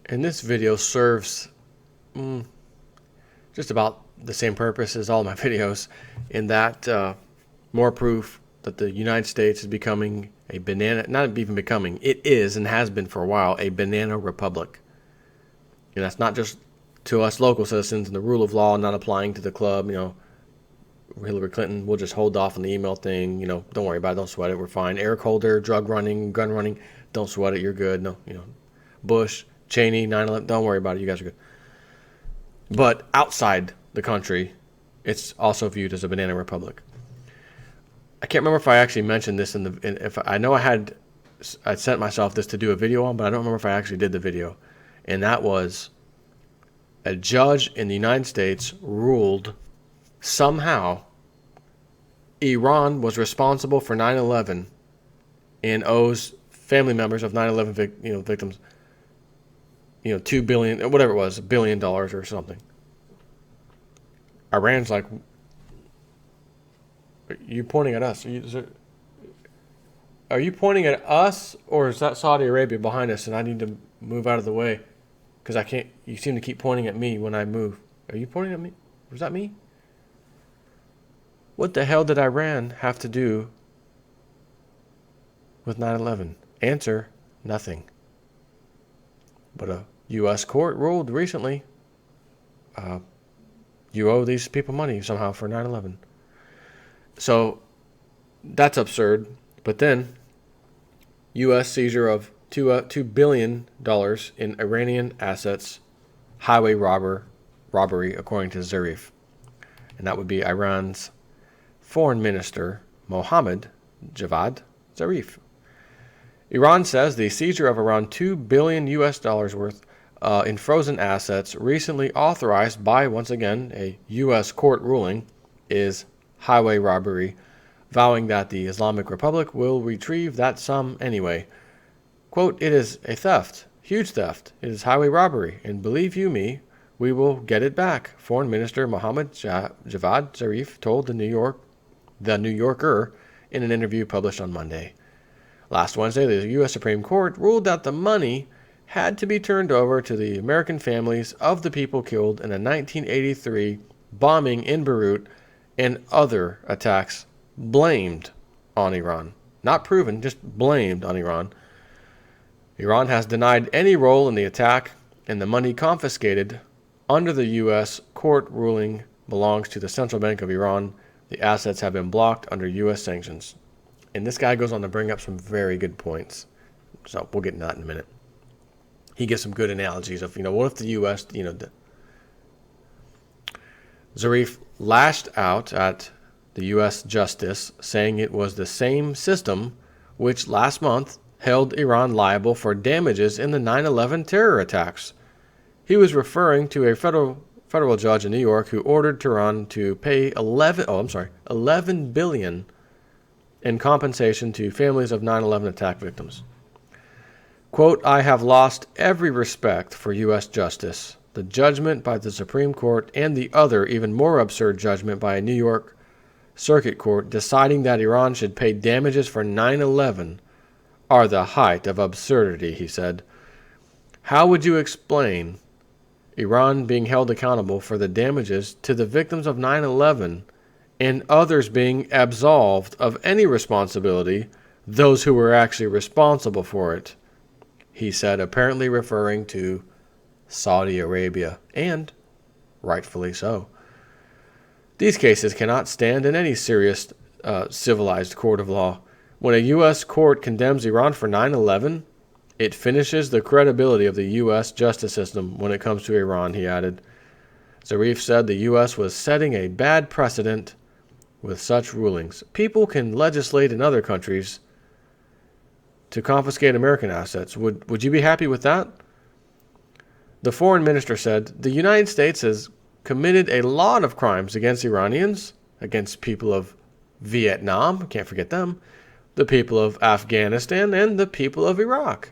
And this video serves just about the same purpose as all my videos, in that more proof that the United States is becoming a banana, not even becoming, it is and has been for a while, a banana republic. And that's not just to us local citizens and the rule of law not applying to the club. Hillary Clinton will just hold off on the email thing. Don't worry about it. Don't sweat it. We're fine. Eric Holder, drug running, gun running. Don't sweat it. You're good. No, Bush, Cheney, 9/11. Don't worry about it. You guys are good. But outside the country, it's also viewed as a banana republic. I can't remember if I actually mentioned this I know I'd sent myself this to do a video on, but I don't remember if I actually did the video. And that was a judge in the United States ruled somehow Iran was responsible for 9/11 and owes family members of 9/11 victims, $2 billion, whatever it was, $1 billion or something. Iran's like, are you pointing at us? Are you pointing at us, or is that Saudi Arabia behind us and I need to move out of the way? Because I can't, you seem to keep pointing at me when I move. Are you pointing at me? Was that me? What the hell did Iran have to do with 9/11? Answer, nothing. But a U.S. court ruled recently, you owe these people money somehow for 9/11. So that's absurd. But then, U.S. seizure of $2 billion in Iranian assets, highway robbery, according to Zarif. And that would be Iran's Foreign Minister, Mohammad Javad Zarif. Iran says the seizure of around $2 billion worth in frozen assets, recently authorized by, once again, a U.S. court ruling, is highway robbery, vowing that the Islamic Republic will retrieve that sum anyway. Quote, "It is a theft, huge theft. It is highway robbery, and believe you me, we will get it back," Foreign Minister Mohammad Javad Zarif told the New Yorker in an interview published on Monday. Last Wednesday, the U.S. Supreme Court ruled that the money had to be turned over to the American families of the people killed in a 1983 bombing in Beirut and other attacks blamed on Iran. Not proven, just blamed on Iran. Iran has denied any role in the attack, and the money confiscated under the U.S. court ruling belongs to the Central Bank of Iran. The assets have been blocked under U.S. sanctions. And this guy goes on to bring up some very good points. So we'll get into that in a minute. He gives some good analogies of, what if the U.S., Zarif lashed out at the U.S. justice, saying it was the same system which last month held Iran liable for damages in the 9/11 terror attacks. He was referring to a federal judge in New York who ordered Tehran to pay $11 billion in compensation to families of 9/11 attack victims. Quote, "I have lost every respect for U.S. justice. The judgment by the Supreme Court and the other, even more absurd judgment by a New York Circuit Court deciding that Iran should pay damages for 9/11 are the height of absurdity," he said. "How would you explain Iran being held accountable for the damages to the victims of 9/11 and others being absolved of any responsibility, those who were actually responsible for it?" he said, apparently referring to Saudi Arabia, and rightfully so. These cases cannot stand in any serious civilized court of law. When a U.S. court condemns Iran for 9/11, it finishes the credibility of the U.S. justice system when it comes to Iran, he added. Zarif said the U.S. was setting a bad precedent with such rulings. People can legislate in other countries to confiscate American assets. Would you be happy with that? The foreign minister said, "The United States has committed a lot of crimes against Iranians, against people of Vietnam, can't forget them, the people of Afghanistan, and the people of Iraq.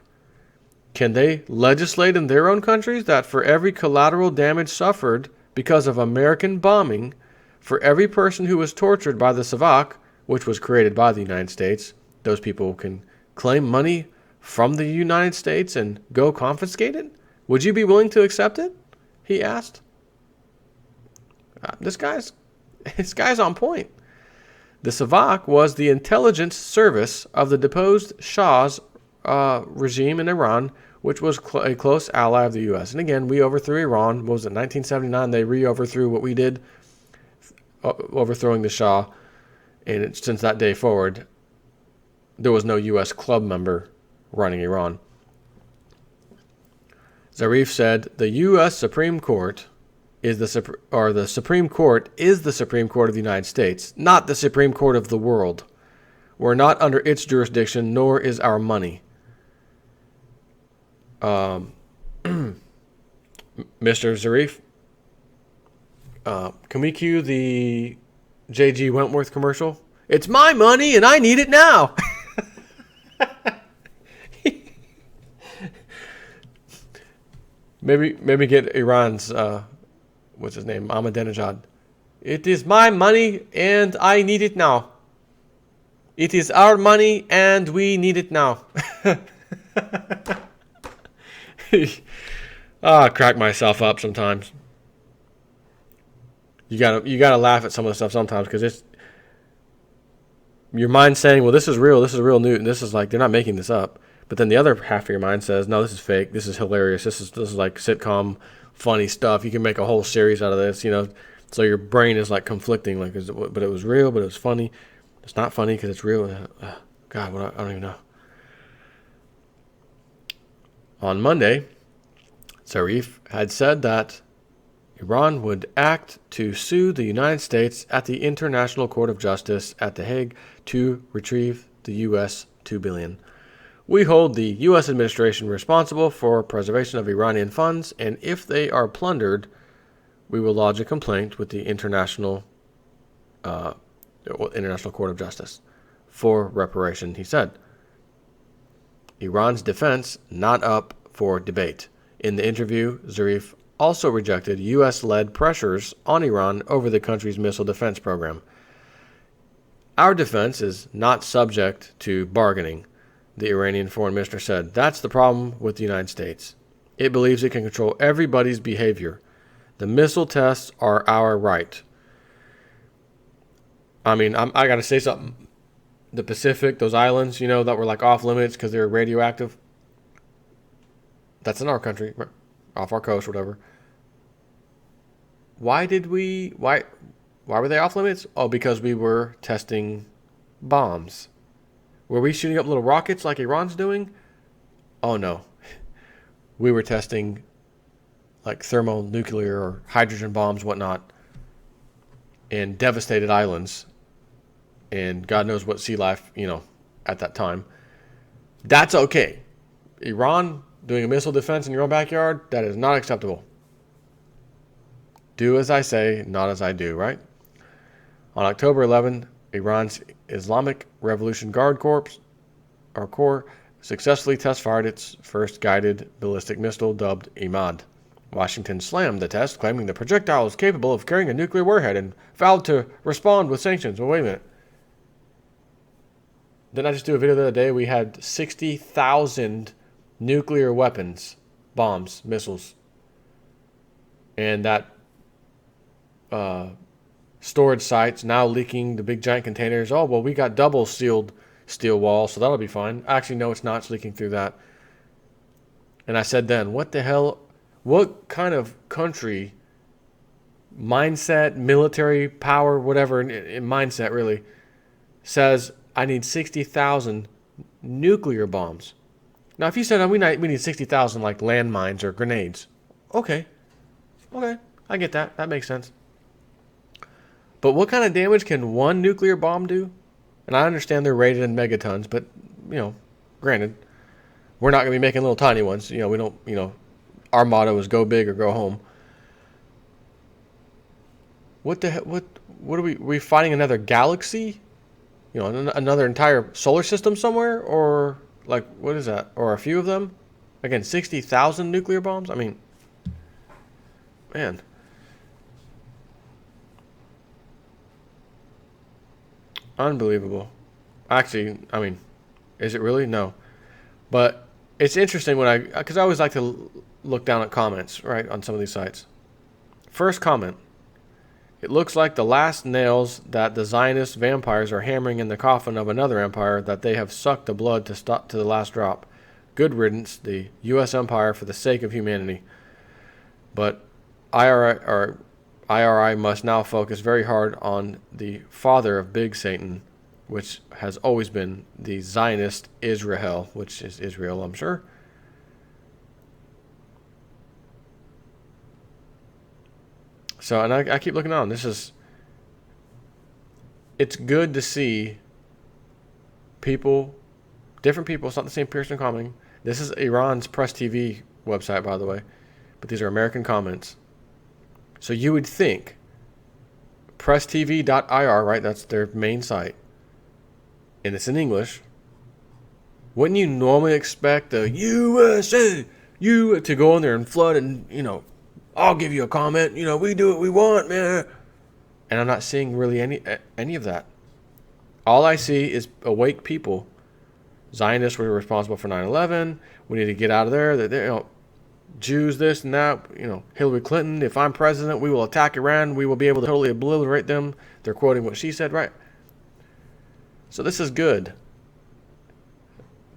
Can they legislate in their own countries that for every collateral damage suffered because of American bombing, for every person who was tortured by the Savak, which was created by the United States, those people can claim money from the United States and go confiscate it? Would you be willing to accept it? He asked. This guy's on point. The Savak was the intelligence service of the deposed Shah's regime in Iran, which was a close ally of the U.S. And again, we overthrew Iran. What was it, 1979? They re-overthrew what we did, overthrowing the Shah. And since that day forward, there was no U.S. club member running Iran. Zarif said, the U.S. Supreme Court is the Supreme Court is the Supreme Court of the United States, not the Supreme Court of the world. We're not under its jurisdiction, nor is our money. Mr. Zarif, can we cue the J.G. Wentworth commercial? It's my money and I need it now. Maybe get Iran's what's his name, Ahmadinejad. It is my money and I need it now. It is our money and we need it now. I crack myself up sometimes. You gotta laugh at some of the stuff sometimes because it's your mind saying, well, this is real news, and this is like they're not making this up. But then the other half of your mind says, no, this is fake, this is hilarious, this is like sitcom funny stuff. You can make a whole series out of this, So your brain is like conflicting, like, but it was real, but it was funny. It's not funny because it's real. God, I don't even know. On Monday, Zarif had said that Iran would act to sue the United States at the International Court of Justice at The Hague to retrieve the U.S. $2 billion. We hold the U.S. administration responsible for preservation of Iranian funds, and if they are plundered, we will lodge a complaint with the International Court of Justice for reparation, he said. Iran's defense not up for debate. In the interview, Zarif also rejected U.S.-led pressures on Iran over the country's missile defense program. Our defense is not subject to bargaining, the Iranian foreign minister said. That's the problem with the United States. It believes it can control everybody's behavior. The missile tests are our right. I mean, I got to say something. The Pacific, those islands, that were like off limits because they were radioactive. That's in our country, off our coast, whatever. Why were they off limits? Oh, because we were testing bombs. Were we shooting up little rockets like Iran's doing? Oh, no. We were testing like thermonuclear or hydrogen bombs, whatnot, in devastated islands. And God knows what sea life, at that time. That's okay. Iran doing a missile defense in your own backyard, that is not acceptable. Do as I say, not as I do, right? On October 11, Iran's Islamic Revolution Guard Corps successfully test-fired its first guided ballistic missile dubbed Imad. Washington slammed the test, claiming the projectile is capable of carrying a nuclear warhead and vowed to respond with sanctions. Well, wait a minute. Didn't I just do a video the other day? We had 60,000 nuclear weapons, bombs, missiles. And that storage sites now leaking the big giant containers. Oh, well, we got double sealed steel walls, so that'll be fine. Actually, no, it's not. It's leaking through that. And I said then, what the hell? What kind of country, mindset, military power, whatever, in mindset really, says I need 60,000 nuclear bombs? Now, if you said we need 60,000 like landmines or grenades, okay, I get that. That makes sense. But what kind of damage can one nuclear bomb do? And I understand they're rated in megatons, but granted, we're not going to be making little tiny ones. We don't. Our motto is go big or go home. What the heck? What are we fighting another galaxy? Another entire solar system somewhere, or like what is that? Or a few of them? Again, 60,000 nuclear bombs. I mean, man. Unbelievable. Actually, I mean, is it really? No. But it's interesting because I always like to look down at comments, right, on some of these sites. First comment. It looks like the last nails that the Zionist vampires are hammering in the coffin of another empire that they have sucked the blood to stop to the last drop. Good riddance, the U.S. empire for the sake of humanity. But IRI must now focus very hard on the father of Big Satan, which has always been the Zionist Israel, which is Israel, I'm sure. So, and I keep looking on. It's good to see people, different people. It's not the same person commenting. This is Iran's Press TV website, by the way, but these are American comments. So you would think presstv.ir, right? That's their main site, and it's in English. Wouldn't you normally expect the USA to go in there and flood and, I'll give you a comment, we do what we want, man. And I'm not seeing really any of that. All I see is awake people. Zionists were responsible for 9/11. We need to get out of there. Jews, this and that. Hillary Clinton, if I'm president, we will attack Iran. We will be able to totally obliterate them. They're quoting what she said, right? So this is good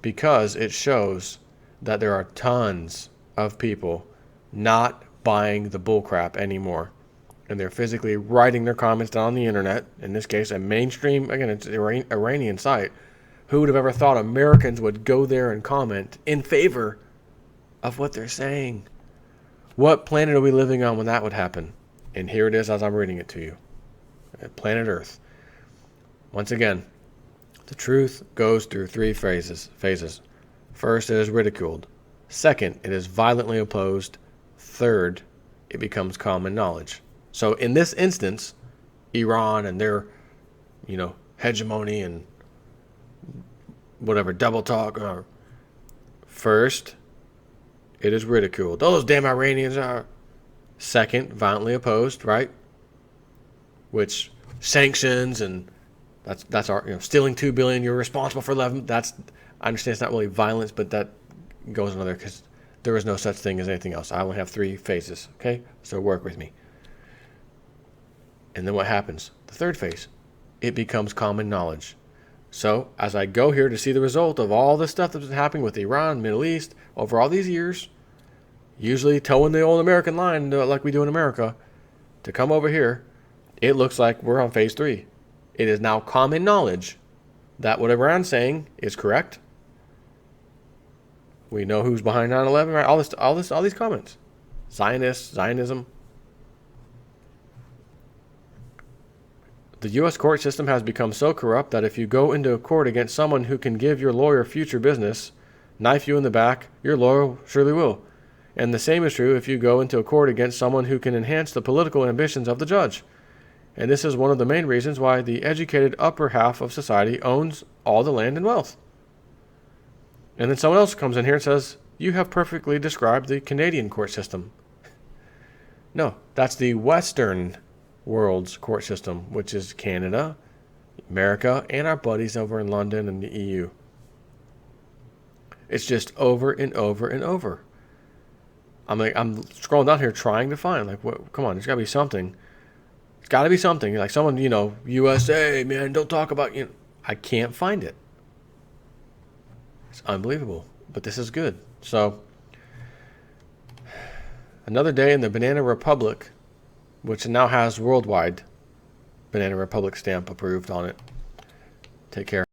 because it shows that there are tons of people not buying the bullcrap anymore. And they're physically writing their comments down on the internet. In this case, a mainstream, again, it's an Iranian site. Who would have ever thought Americans would go there and comment in favor of what they're saying? What planet are we living on when that would happen? And here it is as I'm reading it to you. Planet Earth. Once again, the truth goes through three phases. First, it is ridiculed. Second, it is violently opposed. Third, it becomes common knowledge. So in this instance, Iran and their, hegemony and whatever, double talk. First, it is ridiculed. Those damn Iranians are. Second, violently opposed, right? Which sanctions and that's our stealing $2 billion. You're responsible for 11. I understand it's not really violence, but that goes on there because there is no such thing as anything else. I only have three phases. Okay, so work with me. And then what happens? The third phase, it becomes common knowledge. So as I go here to see the result of all this stuff that's been happening with Iran, Middle East, over all these years, usually towing the old American line like we do in America, to come over here, it looks like we're on phase 3. It is now common knowledge that what Iran's saying is correct. We know who's behind 9/11, right? All these comments. Zionism. The U.S. court system has become so corrupt that if you go into a court against someone who can give your lawyer future business, knife you in the back, your lawyer surely will. And the same is true if you go into a court against someone who can enhance the political ambitions of the judge. And this is one of the main reasons why the educated upper half of society owns all the land and wealth. And then someone else comes in here and says, you have perfectly described the Canadian court system. No, that's the Western world's court system, which is Canada, America, and our buddies over in London and the EU. It's just over and over and over. I'm scrolling down here trying to find, come on, there's got to be something. It's got to be something. Like someone, USA, man, don't talk about, I can't find it. It's unbelievable, but this is good. So, another day in the Banana Republic, which now has worldwide Banana Republic stamp approved on it. Take care.